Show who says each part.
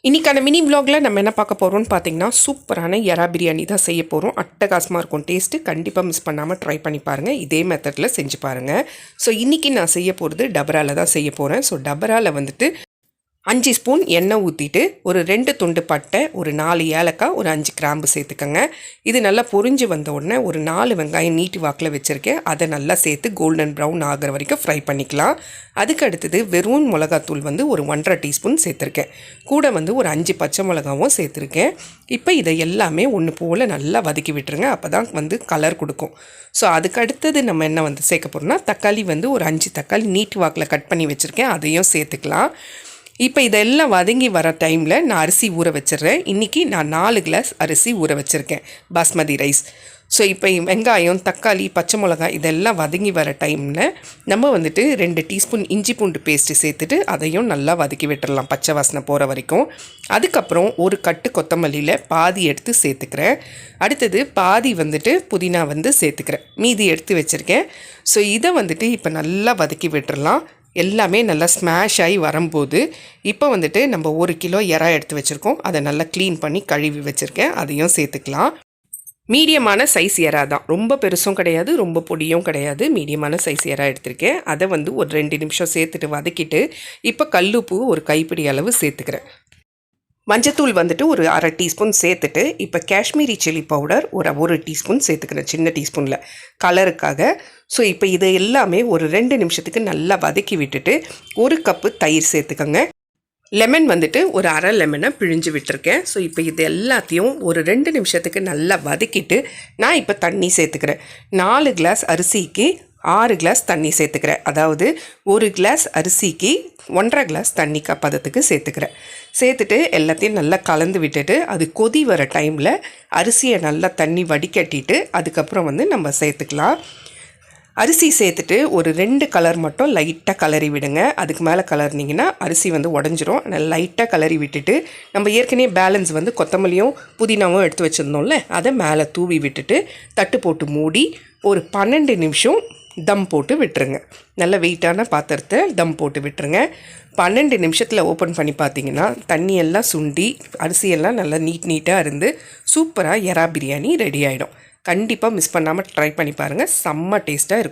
Speaker 1: இன்றைக்கான மினி விலாகில் நம்ம என்ன பார்க்க போகிறோம்னு பார்த்தீங்கன்னா சூப்பரான எறா பிரியாணி தான் செய்ய போகிறோம். அட்டகாசமாக இருக்கும் டேஸ்ட்டு. கண்டிப்பாக மிஸ் பண்ணாமல் ட்ரை பண்ணி பாருங்கள். இதே மெத்தடில் செஞ்சு பாருங்கள். ஸோ இன்றைக்கி நான் செய்ய போகிறது டபராவில் தான் செய்ய போகிறேன். ஸோ டபராவில் வந்துட்டு 5 ஸ்பூன் எண்ணெய் ஊற்றிட்டு ஒரு 2 துண்டு பட்டை, ஒரு 4 ஏலக்காய், ஒரு 5 கிராம்பு சேர்த்துக்கோங்க. இது நல்லா பொரிஞ்சு வந்த உடனே ஒரு 4 வெங்காயம் நீட்டி வாக்கில் வச்சுருக்கேன். அதை நல்லா சேர்த்து கோல்டன் ப்ரௌன் ஆகிற வரைக்கும் ஃப்ரை பண்ணிக்கலாம். அதுக்கு அடுத்தது வெறும் மிளகாத்தூள் வந்து ஒரு 1.5 டீஸ்பூன் சேர்த்துருக்கேன். கூட வந்து ஒரு 5 பச்சை மிளகாவும் சேர்த்துருக்கேன். இப்போ இதை எல்லாமே ஒன்று போல் நல்லா வதக்கி விட்டுருங்க. அப்போ தான் வந்து கலர் கொடுக்கும். ஸோ அதுக்கு அடுத்தது நம்ம என்ன வந்து சேர்க்க போகிறோம்னா தக்காளி வந்து ஒரு 5 தக்காளி நீட்டி வாக்கில் கட் பண்ணி வச்சுருக்கேன். அதையும் சேர்த்துக்கலாம். இப்போ இதெல்லாம் வதங்கி வர டைமில் நான் அரிசி ஊற வச்சிடுறேன். இன்றைக்கி நான் 4 கிளாஸ் அரிசி ஊற வச்சுருக்கேன், பாஸ்மதி ரைஸ். ஸோ இப்போ வெங்காயம், தக்காளி, பச்சை மிளகாய் இதெல்லாம் வதங்கி வர டைமில் நம்ம வந்துட்டு 2 டீஸ்பூன் இஞ்சி பூண்டு பேஸ்ட்டு சேர்த்துட்டு அதையும் நல்லா வதக்கி விட்டுடலாம், பச்சை வாசனை போகிற வரைக்கும். அதுக்கப்புறம் ஒரு கட்டு கொத்தமல்லியில் பாதி எடுத்து சேர்த்துக்கிறேன். அடுத்தது பாதி வந்துட்டு புதினா வந்து சேர்த்துக்கிறேன். மீதி எடுத்து வச்சுருக்கேன். ஸோ இதை வந்துட்டு இப்போ நல்லா வதக்கி விட்டுடலாம். எல்லாமே நல்லா ஸ்மாஷ் ஆகி வரும்போது இப்போ வந்துட்டு நம்ம 1 கிலோ எறா எடுத்து வச்சுருக்கோம். அதை நல்லா க்ளீன் பண்ணி கழுவி வச்சுருக்கேன். அதையும் சேர்த்துக்கலாம். மீடியமான சைஸ் எறா தான், ரொம்ப பெருசும் கிடையாது, ரொம்ப பொடியும் கிடையாது. மீடியமான சைஸ் எறா எடுத்திருக்கேன். அதை வந்து ஒரு 2 நிமிஷம் சேர்த்துட்டு வதக்கிட்டு இப்போ கல்லுப்பு ஒரு கைப்பிடி அளவு சேர்த்துக்கிறேன். மஞ்சத்தூள் வந்துட்டு ஒரு 1/2 டீஸ்பூன் சேர்த்துட்டு இப்போ காஷ்மீரி சில்லி பவுடர் ஒரு டீஸ்பூன் சேர்த்துக்கிறேன், சின்ன டீஸ்பூனில் கலருக்காக. ஸோ இப்போ இது எல்லாமே ஒரு 2 நிமிஷத்துக்கு நல்லா வதக்கி விட்டுட்டு 1 கப்பு தயிர் சேர்த்துக்கோங்க. லெமன் வந்துட்டு ஒரு 1/2 லெமனை பிழிஞ்சு விட்டுருக்கேன். ஸோ இப்போ இது எல்லாத்தையும் ஒரு 2 நிமிஷத்துக்கு நல்லா வதக்கிட்டு நான் இப்போ தண்ணி சேர்த்துக்கிறேன். 4 கிளாஸ் அரிசிக்கு 6 கிளாஸ் தண்ணி சேர்த்துக்கிறேன். அதாவது 1 கிளாஸ் அரிசிக்கு 1.5 கிளாஸ் தண்ணி பதத்துக்கு சேர்த்துக்கிறேன். சேர்த்துட்டு எல்லாத்தையும் நல்லா கலந்து விட்டுட்டு அது கொதி வர டைமில் அரிசியை நல்லா தண்ணி வடிகட்டிட்டு அதுக்கப்புறம் வந்து நம்ம சேர்த்துக்கலாம். அரிசி சேர்த்துட்டு ஒரு 2 கலர் மட்டும் லைட்டாக கலரி விடுங்க. அதுக்கு மேலே கலர்னிங்கன்னா அரிசி வந்து உடஞ்சிரும். நல்லா லைட்டாக கலரி விட்டுட்டு நம்ம ஏற்கனவே பேலன்ஸ் வந்து கொத்தமல்லியும் புதினாவும் எடுத்து வச்சுருந்தோம்ல, அதை மேலே தூவி விட்டுட்டு தட்டு போட்டு மூடி ஒரு 12 நிமிஷம் தம் போட்டு விட்டுருங்க. நல்ல வெயிட்டான பாத்திரத்தை தம் போட்டு விட்டுருங்க. 12 நிமிஷத்தில் ஓப்பன் பண்ணி பார்த்தீங்கன்னா தண்ணியெல்லாம் சுண்டி அரிசியெல்லாம் நல்லா நீட்டாக இருந்து சூப்பராக எறா பிரியாணி ரெடி ஆகிடும். கண்டிப்பாக மிஸ் பண்ணாமல் ட்ரை பண்ணி பாருங்கள். செம்ம டேஸ்ட்டாக இருக்கும்.